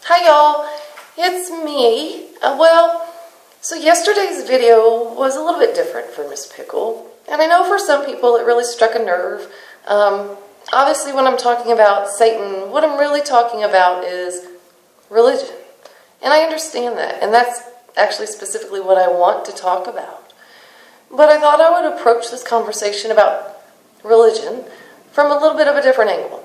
Hi y'all, it's me. So yesterday's video was a little bit different for Miss Pickle, and I know for some people it really struck a nerve. Obviously when I'm talking about Satan, what I'm really talking about is religion. And I understand that, and that's actually specifically what I want to talk about. But I thought I would approach this conversation about religion from a little bit of a different angle.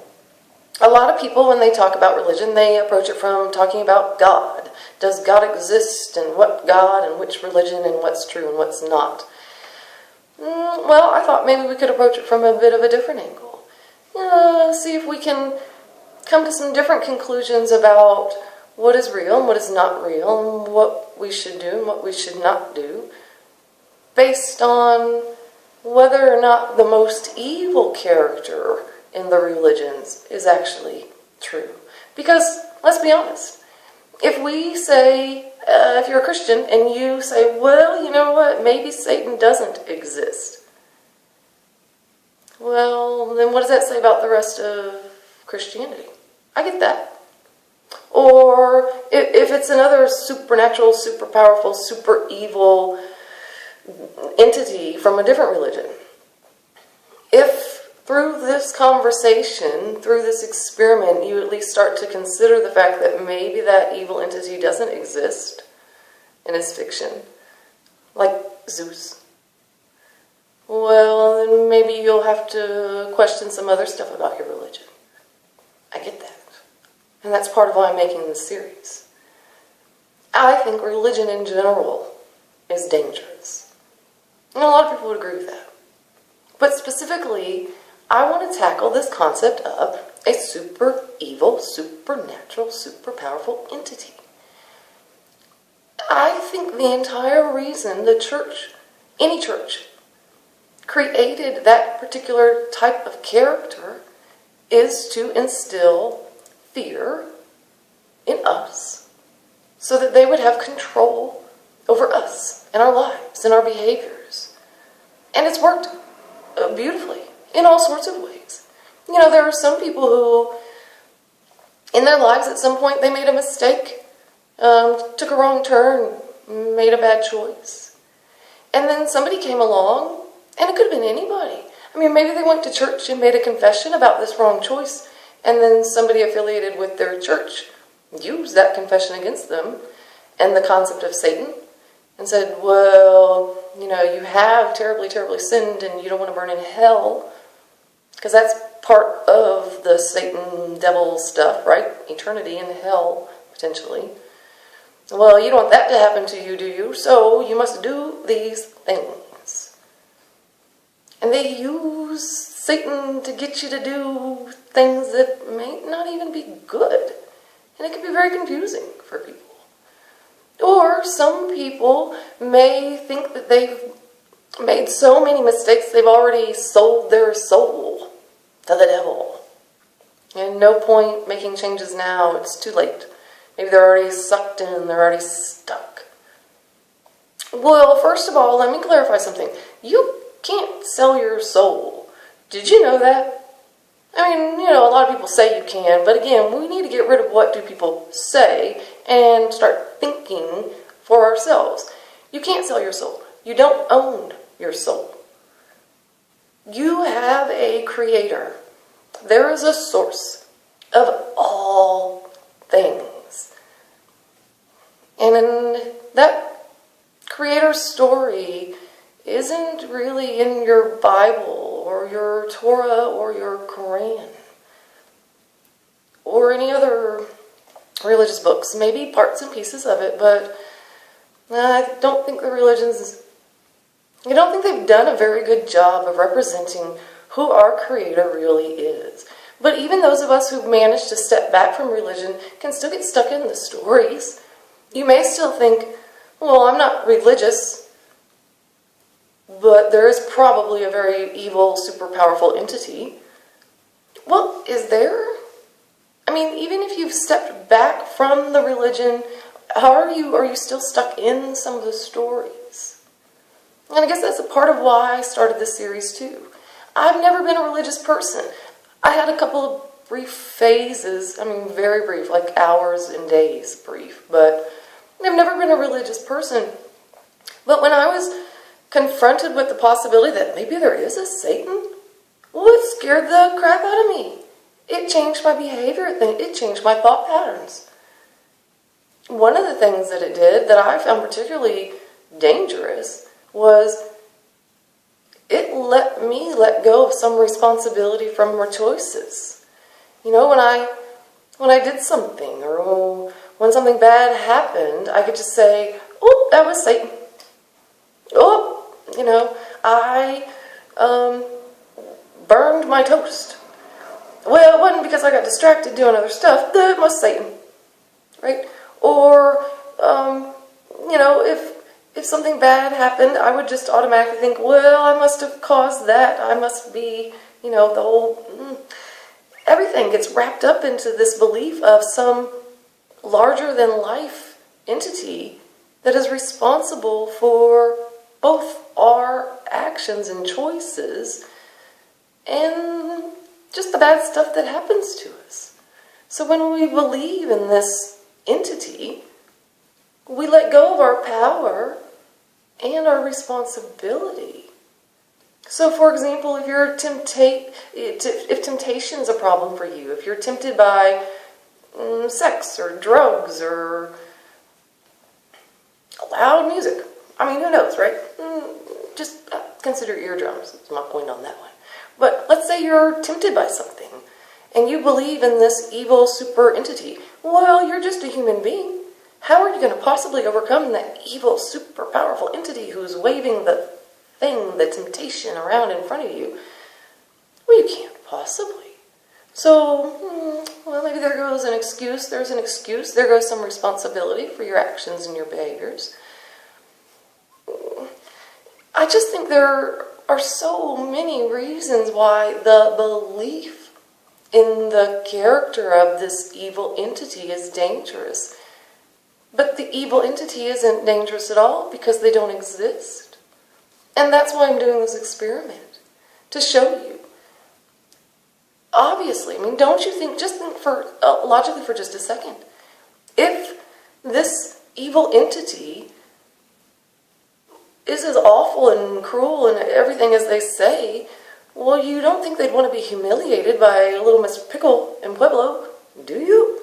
A lot of people, when they talk about religion, they approach it from talking about God. Does God exist, and what God, and which religion, and what's true and what's not? Well, I thought maybe we could approach it from a bit of a different angle. See if we can come to some different conclusions about what is real and what is not real, and what we should do and what we should not do, based on whether or not the most evil character in the religions is actually true. Because, let's be honest, if we say, if you're a Christian and you say, well, you know what, maybe Satan doesn't exist. Well, then what does that say about the rest of Christianity? I get that. Or if it's another supernatural, super powerful, super evil entity from a different religion, if through this conversation, through this experiment, you at least start to consider the fact that maybe that evil entity doesn't exist and is fiction, like Zeus, well, then maybe you'll have to question some other stuff about your religion. I get that. And that's part of why I'm making this series. I think religion in general is dangerous. And a lot of people would agree with that. But specifically, I want to tackle this concept of a super evil, supernatural, super powerful entity. I think the entire reason the church, any church, created that particular type of character is to instill fear in us so that they would have control over us and our lives and our behaviors. And it's worked beautifully in all sorts of ways. You know, there are some people who, in their lives at some point, they made a mistake, took a wrong turn, made a bad choice. And then somebody came along, and it could have been anybody. I mean, maybe they went to church and made a confession about this wrong choice, and then somebody affiliated with their church used that confession against them and the concept of Satan and said, well, you know, you have terribly, terribly sinned and you don't want to burn in hell. Because that's part of the Satan, devil stuff, right? Eternity in hell, potentially. Well, you don't want that to happen to you, do you? So you must do these things. And they use Satan to get you to do things that may not even be good. And it can be very confusing for people. Or some people may think that they've made so many mistakes they've already sold their soul to the devil. And no point making changes now, it's too late. Maybe they're already sucked in, they're already stuck. Well, first of all, let me clarify something. You can't sell your soul. Did you know that? I mean, you know, a lot of people say you can, but again, we need to get rid of what do people say and start thinking for ourselves. You can't sell your soul. You don't own your soul. You have a creator. There is a source of all things. And in that creator's story isn't really in your Bible or your Torah or your Quran or any other religious books. Maybe parts and pieces of it, but I don't think the religions, I don't think they've done a very good job of representing who our Creator really is. But even those of us who've managed to step back from religion can still get stuck in the stories. You may still think, well, I'm not religious, but there is probably a very evil, super powerful entity. Well, is there? I mean, even if you've stepped back from the religion, are you still stuck in some of the stories? And I guess that's a part of why I started this series too. I've never been a religious person. I had a couple of brief phases, I mean very brief, like hours and days brief, but I've never been a religious person. But when I was confronted with the possibility that maybe there is a Satan, well, it scared the crap out of me. It changed my behavior, it changed my thought patterns. One of the things that it did that I found particularly dangerous was it let me let go of some responsibility from my choices. You know, when I did something or when something bad happened, I could just say, oh, that was Satan. Oh, you know, I burned my toast. Well, it wasn't because I got distracted doing other stuff. That was Satan, right? Or, you know, if something bad happened, I would just automatically think, well, I must have caused that. I must be, you know, the whole... Everything gets wrapped up into this belief of some larger-than-life entity that is responsible for both our actions and choices and just the bad stuff that happens to us. So when we believe in this entity, we let go of our power and our responsibility. So, for example, if temptation is a problem for you, if you're tempted by sex or drugs or loud music, I mean, who knows, right? Just consider eardrums. That's my point on that one. But let's say you're tempted by something and you believe in this evil super entity. Well, you're just a human being. How are you going to possibly overcome that evil, super powerful entity who's waving the temptation around in front of you? Well, you can't possibly. So, well, maybe there goes an excuse. There's an excuse. There goes some responsibility for your actions and your behaviors. I just think there are so many reasons why the belief in the character of this evil entity is dangerous. But the evil entity isn't dangerous at all because they don't exist. And that's why I'm doing this experiment, to show you. Obviously, I mean, don't you think, just think logically for just a second. If this evil entity is as awful and cruel and everything as they say, well, you don't think they'd want to be humiliated by little Miss Pickle in Pueblo, do you?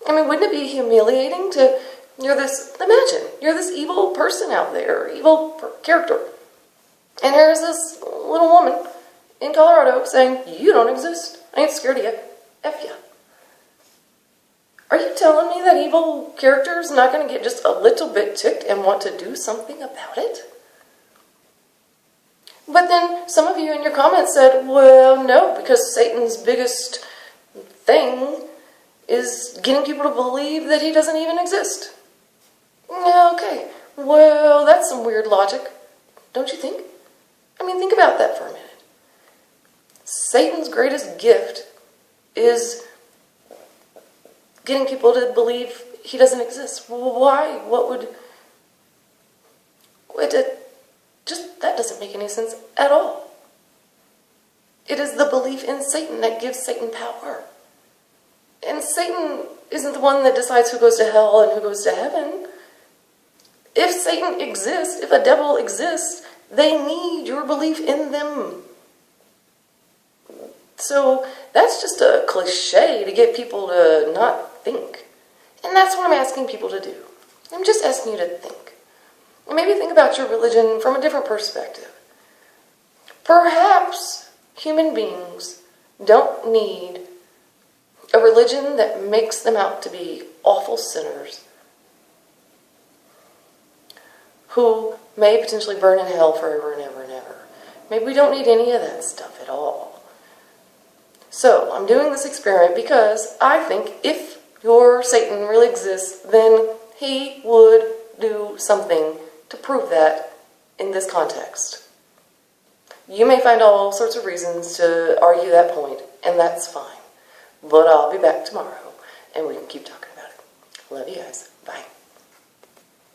I mean, wouldn't it be humiliating to, imagine, you're this evil person out there, evil character, and here's this little woman in Colorado saying, you don't exist, I ain't scared of you, F ya. Are you telling me that evil character is not going to get just a little bit ticked and want to do something about it? But then some of you in your comments said, well, no, because Satan's biggest thing is getting people to believe that he doesn't even exist. Okay, well, that's some weird logic, don't you think? I mean, think about that for a minute. Satan's greatest gift is getting people to believe he doesn't exist. Why? What would... that doesn't make any sense at all. It is the belief in Satan that gives Satan power. And Satan isn't the one that decides who goes to hell and who goes to heaven. If Satan exists, if a devil exists, they need your belief in them. So that's just a cliche to get people to not think. And that's what I'm asking people to do. I'm just asking you to think. And maybe think about your religion from a different perspective. Perhaps human beings don't need a religion that makes them out to be awful sinners who may potentially burn in hell forever and ever and ever. Maybe we don't need any of that stuff at all. So, I'm doing this experiment because I think if your Satan really exists, then he would do something to prove that in this context. You may find all sorts of reasons to argue that point, and that's fine. But I'll be back tomorrow, and we can keep talking about it. Love you guys. Bye.